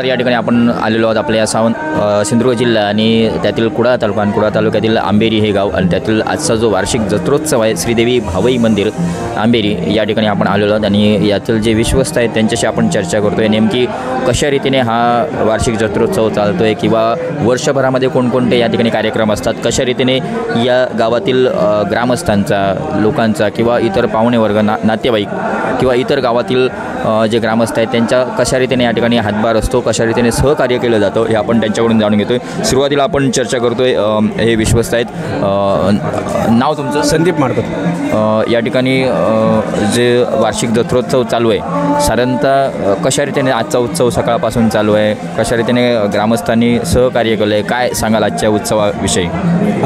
या ठिकाणी आपण आलेलो आहोत आपल्या सिंधुदुर्ग जिल्हा आणि त्यातील कुडाळ तालुका आणि कुडाळ तालुक्यातील आंबेरी हे गाव आणि त्यातील आजचा जो वार्षिक जत्रोत्सव आहे श्रीदेवी भावई मंदिर आंबेरी या ठिकाणी आपण आलेलो आहोत आणि यातील जे विश्वस्त आहेत त्यांच्याशी आपण चर्चा करतो आहे नेमकी कशा रीतीने हा वार्षिक जत्रोत्सव चालतो आहे किंवा वर्षभरामध्ये कोणकोणते या ठिकाणी कार्यक्रम असतात, कशा रीतीने या गावातील ग्रामस्थांचा लोकांचा किंवा इतर पाहुणेवर्ग नातेवाईक किंवा इतर गावातील जे ग्रामस्थ आहेत त्यांच्या कशा रीतीने या ठिकाणी हातभार असतो, कशा रीतीने सहकार्य केलं जातं हे आपण त्यांच्याकडून जाणून घेतो आहे। सुरुवातीला आपण चर्चा करतो आहे, हे विश्वस्त आहेत, नाव तुमचं? संदीप माडकर। या ठिकाणी जे वार्षिक जत्रोत्सव चालू आहे साधारणतः कशा रीतीने आजचा उत्सव सकाळपासून चालू आहे, कशा रीतीने ग्रामस्थांनी सहकार्य केलं आहे, काय सांगाल आजच्या उत्सवाविषयी?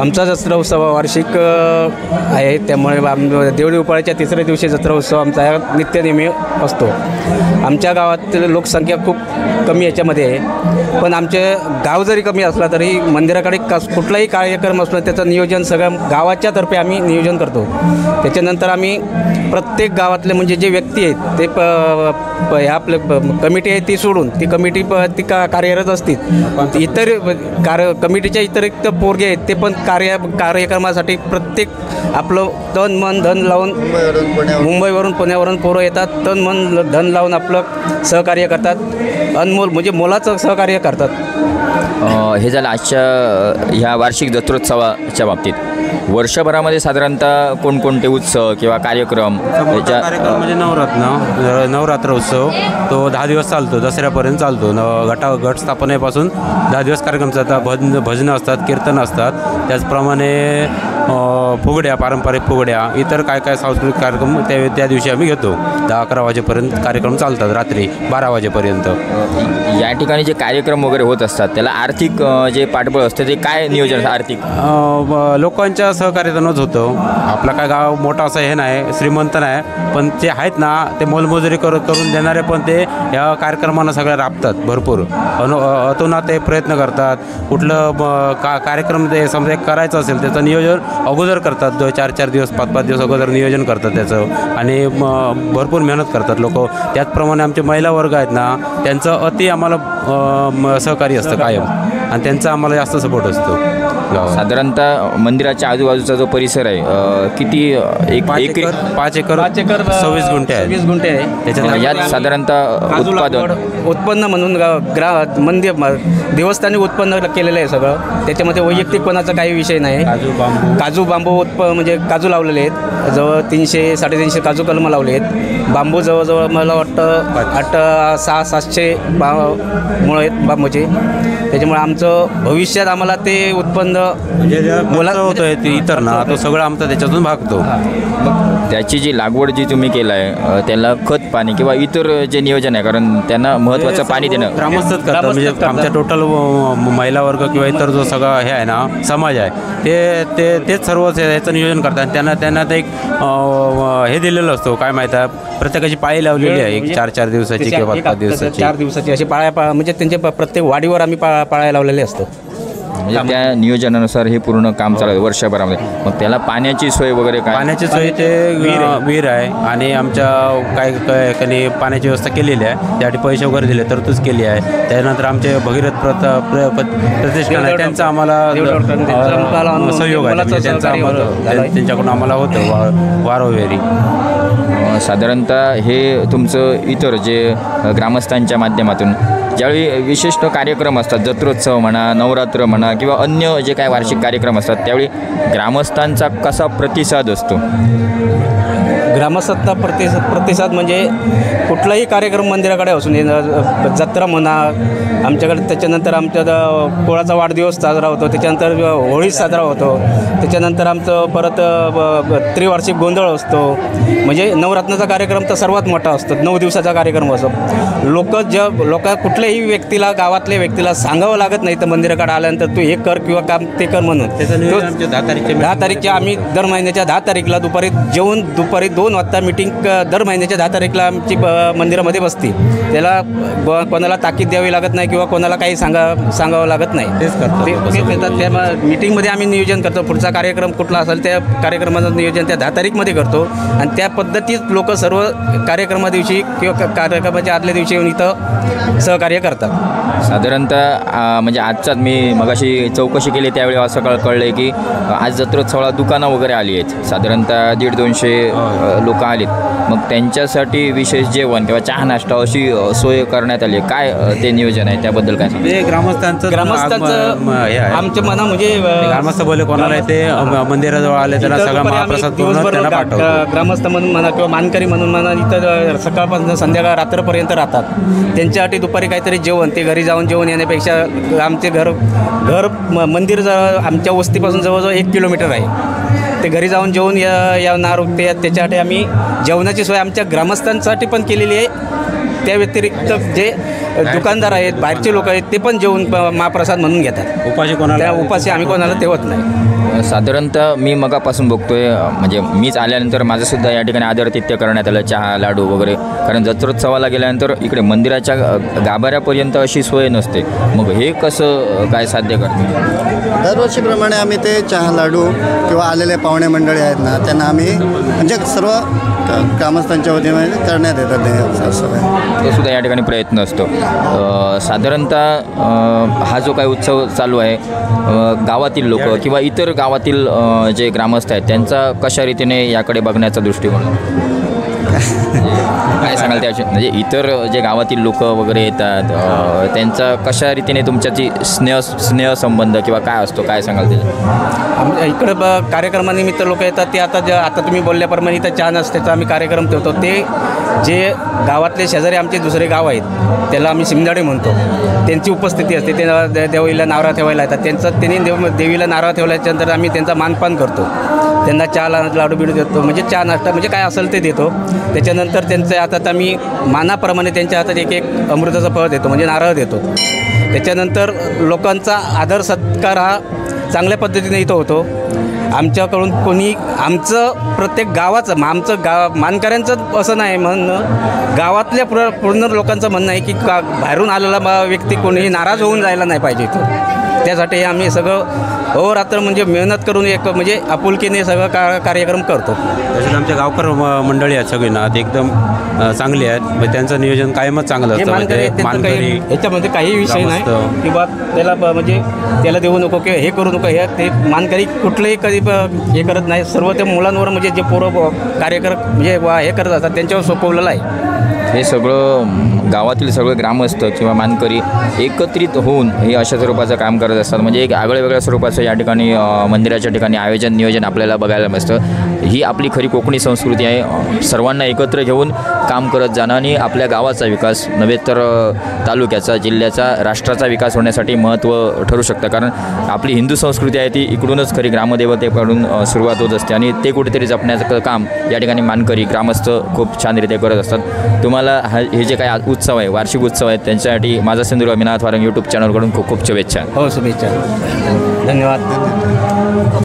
आमचा जत्रा उत्सव वार्षिक आहे, त्यामुळे देवळी उपाळ्याच्या तिसऱ्या दिवशी जत्रा उत्सव आमचा नित्यनेहमी असतो। आमच्या गावातील लोकसंख्या खूप कमी याच्यामध्ये आहे, पण आमचे गाव जरी कमी असला तरी मंदिराकडे कुठलाही कार्यक्रम असला त्याचं नियोजन सगळं गावाच्यातर्फे आम्ही नियोजन करतो। त्याच्यानंतर आम्ही प्रत्येक गावातले म्हणजे जे व्यक्ती आहेत ते आपलं कमिटी आहे ती सोडून ती कमिटी ती कार्यरत असतील, इतर कमिटीच्या इतरिक्त पोरगे आहेत ते पण कार्यक्रमासाठी प्रत्येक आपलं तन मन धन लावून मुंबईवरून पुण्यावरून पोरं येतात, तन मन धन लावून आपलं सहकार्य करतात, अनमोल म्हणजे मोलाचं सहकार्य करतात। हे झालं आजच्या ह्या वार्षिक जत्रोत्सवाच्या बाबतीत। वर्षभरामध्ये साधारणतः कोणकोणते उत्सव किंवा कार्यक्रम म्हणजे नवरात्र उत्सव तो 10 दिवस चालतो, दसऱ्यापर्यंत चालतो। गट स्थापनेपासून 10 दिवस कार्यक्रम चालतात, भजनं असतात, कीर्तन असतात, त्याचप्रमाणे फुगड्या, पारंपरिक फुगड्या, इतर काय काय सांस्कृतिक कार्यक्रम त्या दिवशी आम्ही घेतो। 10-11 वाजेपर्यंत कार्यक्रम चालतात, रात्री 12 वाजेपर्यंत। या ठिकाणी जे कार्यक्रम वगैरे होत असतात त्याला आर्थिक जे पाठबळ असतं ते काय नियोजन आर्थिक? लोकांच्या सहकार्यातूनच होतं। आपला काय गाव मोठा असं हे नाही, श्रीमंत नाही, पण ते आहेत ना ते मोलमजुरी करून देणारे पण ते या कार्यक्रमांना सगळ्या राबतात, भरपूर अतोनात ते प्रयत्न करतात। कुठलं कार्यक्रम ते समजा करायचं असेल त्याचं नियोजन अगोदर करतात, 2-4 दिवस 5-5 दिवस अगोदर नियोजन करतात त्याचं आणि भरपूर मेहनत करतात लोक। त्याचप्रमाणे आमचे महिला वर्ग आहेत ना त्यांचं अति आम्हाला सहकार्य असतं कायम आणि त्यांचा आम्हाला जास्त सपोर्ट असतो। साधारणतः मंदिराच्या आजूबाजूचा जो परिसर आहे किती? 5 एकर 26 गुंठे आहे। 20 गुंठे आहे। त्याच्यात यात साधारणतः उत्पन्न म्हणून मंदिर देवस्थानी उत्पन्न केलेलं आहे सगळं, त्याच्यामध्ये वैयक्तिक कोणाचा काही विषय नाही। काजू बांबू म्हणजे काजू लावलेले आहेत, जवळ 300-350 काजू कलमं लावले आहेत। बांबू जवळजवळ मला वाटतं 600-700 मुळं आहेत बांबूचे, त्याच्यामुळे आमचं भविष्यात आम्हाला ते उत्पन्न मला होतं ते इतर ना तो सगळं आमचा त्याच्यातून भागतो। त्याची जी लागवड जी तुम्ही केलं आहे त्याला खत पाणी किंवा इतर जे नियोजन आहे, कारण त्यांना महत्त्वाचं पाणी देणं ग्रामस्थच करतात। म्हणजे आमच्या टोटल महिला वर्ग किंवा इतर जो सगळा हे आहे ना समाज आहे तेच सर्व याचं नियोजन करतात। त्यांना ते एक हे दिलेलं असतो, काय माहीत आहे, प्रत्येकाची पाळी लावलेली आहे, एक 4-4 दिवसाची किंवा 5 दिवसाची 4 दिवसाची अशी पाळ्या म्हणजे त्यांच्या प्रत्येक वाडीवर आम्ही पाळ्या लावलेले असतो। म्हणजे त्या नियोजनानुसार हे पूर्ण काम चालू आहे वर्षभरामध्ये। मग त्याला पाण्याची सोय वगैरे काय? पाण्याची सोय ते विहीर आहे आणि आमच्या काही पाण्याची व्यवस्था केलेली आहे, त्यासाठी पैसे वगैरे दिले तरतूद केली आहे। त्यानंतर आमचे भगीरथ प्रतिष्ठान आहे, त्यांचा आम्हाला सहयोग आहे, त्यांच्याकडून आम्हाला होतं वारंवारी। साधारणतः हे तुमचं इतर जे ग्रामस्थांच्या माध्यमातून ज्यावेळी विशिष्ट कार्यक्रम असतात, जत्रोत्सव म्हणा, नवरात्र म्हणा किंवा अन्य जे काय वार्षिक कार्यक्रम असतात, त्यावेळी ग्रामस्थांचा कसा प्रतिसाद असतो? ग्रामस्थांचा प्रतिसाद म्हणजे कुठलाही कार्यक्रम मंदिराकडे असून जत्रा म्हणा आमच्याकडे, त्याच्यानंतर आमच्या पोळाचा वाढदिवस साजरा होतो, त्याच्यानंतर होळी साजरा होतो, त्याच्यानंतर आमचं परत त्रिवार्षिक गोंधळ असतो, म्हणजे नवरात्राचा कार्यक्रम तर सर्वात मोठा असतो, 9 दिवसाचा कार्यक्रम असतो. लोक कुठल्याही व्यक्तीला, गावातल्या व्यक्तीला सांगावं लागत नाही तर मंदिराकडे आल्यानंतर तू हे कर किंवा काम ते कर म्हणून. 10 तारीखच्या आम्ही दर महिन्याच्या 10 तारीखला दुपारी 2 वाजता मीटिंग दर महिन्याच्या 10 तारीखला आमची मंदिरामध्ये बसते. त्याला कोणाला ताकीद द्यावी लागत नाही किंवा कोणाला काही सांगावं लागत नाही. तेच करतात. त्या मीटिंगमध्ये आम्ही नियोजन करतो. पुढचा कार्यक्रम कुठला असेल त्या कार्यक्रमाचं नियोजन त्या 10 तारीखमध्ये करतो आणि त्या पद्धतीत लोक सर्व कार्यक्रमादिवशी किंवा कार्यक्रमाच्या आदल्या दिवशी येऊन इथं सहकार्य करतात. साधारणतः म्हणजे आजचाच मी मगाशी चौकशी केली त्यावेळी असं कळलं की आज जत्रोत्सवाला दुकानं वगैरे आली आहेत, साधारणतः 150-200 लोक आलीत. मग त्यांच्यासाठी विशेष जेवण किंवा चहा नाश्ता अशी सोय करण्यात आली. काय ते नियोजन आहे त्याबद्दल काय सांगा? ग्रामस्थांचं आमच्या मना म्हणजे ग्रामस्थ बोले कोणाला ते मंदिराजवळ आले त्याला सगळा महाप्रसाद करून त्यांना पाठवतो. ग्रामस्थ म्हणून म्हणा किंवा मानकरी म्हणून म्हणा इथं सकाळपासून संध्याकाळ रात्रपर्यंत राहतात. त्यांच्यासाठी दुपारी काहीतरी जेवण, ते घरी जाऊन जेवण येण्यापेक्षा आमचे घर मंदिर आमच्या वस्तीपासून जवळजवळ 1 किलोमीटर आहे. ते घरी जाऊन जेवून येणार होते. त्याच्यासाठी आम्ही जेवणाची सोय आमच्या ग्रामस्थांसाठी पण केलेली आहे. त्या व्यतिरिक्त जे दुकानदार आहेत, बाहेरचे लोक आहेत, ते पण जेवून महाप्रसाद म्हणून घेतात. उपाशी आम्ही कोणाला ठेवत नाही. साधारणतः मी मगापासून बघतोय, म्हणजे मीच आल्यानंतर माझंसुद्धा या ठिकाणी आदरातिथ्य करण्यात आलं, चहा लाडू वगैरे. कारण जत्रोत्सवाला गेल्यानंतर इकडे मंदिराच्या गाभाऱ्यापर्यंत अशी सोय नसते. मग हे कसं काय साध्य करतो? दरवर्षीप्रमाणे आम्ही ते चहा लाडू किंवा आलेले पाहुणे मंडळी आहेत ना, त्यांना आम्ही म्हणजे सर्व ग्रामस्थांच्या वतीने करण्यात येतात. तो सुद्धा या ठिकाणी प्रयत्न असतो. साधारणतः हा जो काही उत्सव चालू आहे, गावातील लोक किंवा इतर गावातील जे ग्रामस्थ आहेत त्यांचा कशा रीतीने याकडे बघण्याचा दृष्टिकोन काय सांगाल त्याचे? म्हणजे इतर जे गावातील लोक वगैरे येतात त्यांचा कशा रीतीने तुमच्याची स्नेह संबंध किंवा काय असतो, काय सांगाल त्याच्या? इकडं कार्यक्रमानिमित्त लोक येतात. ते आता तुम्ही बोलल्याप्रमाणे इथं चहा नाश्त्याचा आम्ही कार्यक्रम ठेवतो. ते जे गावातले शेजारी आमचे दुसरे गाव आहेत त्याला आम्ही शिमदाडे म्हणतो, त्यांची उपस्थिती असते. ते देवीला नारळ ठेवायला येतात. त्यांनी देवीला नारळ ठेवल्याच्यानंतर आम्ही त्यांचा मानपान करतो. त्यांना चहा लाडू बिडू देतो, म्हणजे चहा नाश्ता म्हणजे काय असेल ते देतो. त्याच्यानंतर त्यांच्या हातात आम्ही मानाप्रमाणे त्यांच्या हातात एक अमृताचं फळ देतो, म्हणजे नारळ देतो. त्याच्यानंतर लोकांचा आदर सत्कार हा चांगल्या पद्धतीने इथं होतो. आमच्याकडून कोणी आमचं प्रत्येक गावाचं मानकऱ्यांचं असं नाही म्हणणं, गावातल्या पूर्ण लोकांचं म्हणणं आहे की बाहेरून आलेला व्यक्ती कोणीही नाराज होऊन जायला नाही पाहिजे इथं. त्यासाठी आम्ही सगळं अहोरात्र म्हणजे मेहनत करून एक म्हणजे आपुलकीने सगळं कार्यक्रम करतो. तसेच आमच्या गावकर मंडळी आहेत सगळी ना, ते एकदम चांगली आहेत. त्यांचं नियोजन कायमच चांगलं असतं. ह्याच्यामध्ये काही विषय नाही की बा त्याला म्हणजे त्याला देऊ नको किंवा हे करू नको, हे ते मानकरी कुठलंही कधी हे करत नाही. सर्व त्या मुलांवर म्हणजे जे पोरं कार्यक्रम म्हणजे हे करत असतात त्यांच्यावर सोपवलेलं आहे. हे सगळं गावातील सगळे ग्रामस्थ किंवा मानकरी एकत्रित होऊन हे अशा स्वरूपाचं काम करत असतात. म्हणजे एक आगळ्या स्वरूपाचं या ठिकाणी मंदिराच्या ठिकाणी आयोजन नियोजन आपल्याला बघायला मिळतं. ही आपली खरी कोकणी संस्कृती आहे. सर्वांना एकत्र घेऊन काम करत जाणं आणि आपल्या गावाचा विकास नव्हे तर तालुक्याचा, जिल्ह्याचा, राष्ट्राचा विकास होण्यासाठी महत्त्व ठरू शकतं. कारण आपली हिंदू संस्कृती आहे ती इकडूनच खरी ग्रामदेवतेकडून सुरुवात होत असते आणि ते कुठेतरी जपण्याचं काम या ठिकाणी मानकरी ग्रामस्थ खूप छानरीत्या करत असतात. तुम्हाला हे जे काही उत्सव आहे, वार्षिक उत्सव आहेत, त्यांच्यासाठी माझा सिंधुदुर्ग मीनाथ वारंग यूट्यूब चॅनलकडून खूप खूप शुभेच्छा. हो, शुभेच्छा, धन्यवाद.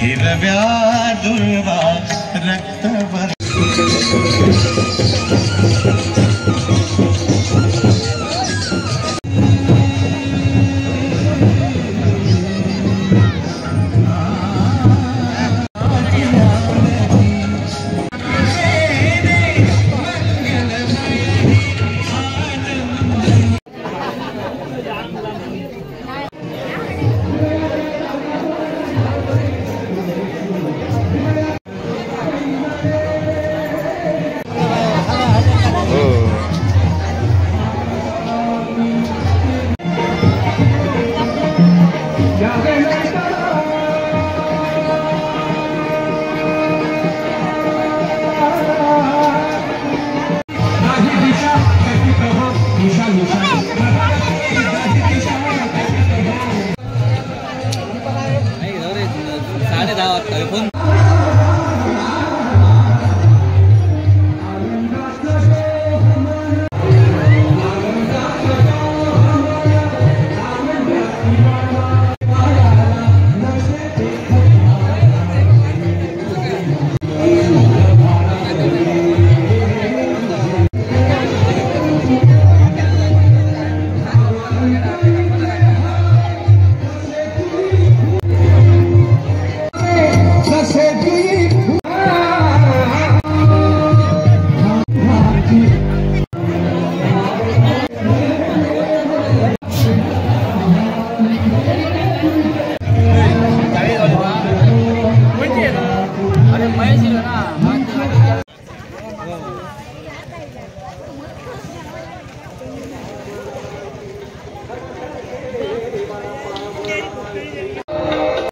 हिरव्या दुर्वा रक्त